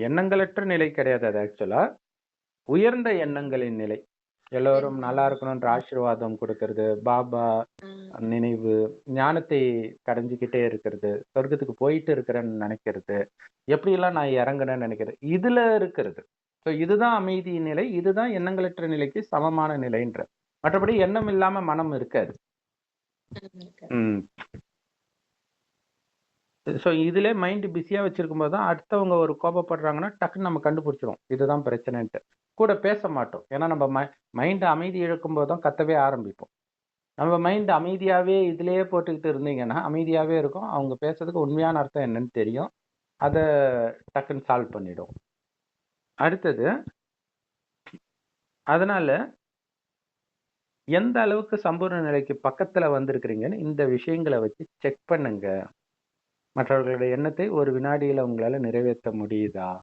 எண்ணங்களற்ற நிலை கிடையாது அது ஆக்சுவலா. உயர்ந்த எண்ணங்களின் நிலை. எல்லோரும் நல்லா இருக்கணும்ன்ற ஆசீர்வாதம் குடுக்கறது, பாபா நினைவு, ஞானத்தை கடைஞ்சுக்கிட்டே இருக்கிறது, சொர்க்கத்துக்கு போயிட்டு இருக்கிறேன்னு நெனைக்கிறது, எப்படியெல்லாம் நான் இறங்குனேன்னு நெனைக்கிறது. இதுல இருக்கிறது. ஸோ இதுதான் அமைதி நிலை. இதுதான் எண்ணங்களற்ற நிலைக்கு சமமான நிலைன்ற. மற்றபடி எண்ணம் இல்லாம மனம் இருக்காது. ம். ஸோ இதிலே மைண்ட் பிஸியா வச்சிருக்கும்போது தான் அடுத்தவங்க ஒரு கோபப்படுறாங்கன்னா, டக்குன்னு நம்ம கண்டுபிடிச்சிருவோம். இதுதான் பிரச்சனைன்ட்டு. கூட பேச மாட்டோம். ஏன்னா நம்ம மைண்ட் அமைதி இழக்கும்போது தான் கத்தவே ஆரம்பிப்போம். நம்ம மைண்ட் அமைதியாவே இதிலேயே போட்டுக்கிட்டு இருந்தீங்கன்னா, அமைதியாவே இருக்கும். அவங்க பேசுறதுக்கு உண்மையான அர்த்தம் என்னன்னு தெரியும். அத டக்குன்னு சால்வ் பண்ணிடும். அடுத்தது, அதனால எந்த அளவுக்கு சம்பூர்ண நிலைக்கு பக்கத்துல வந்திருக்கிறீங்கன்னு இந்த விஷயங்கள வச்சு செக் பண்ணுங்க. மற்றவர்களுடைய எண்ணத்தை ஒரு வினாடியில உங்களால நிறைவேத்த முடியுதா?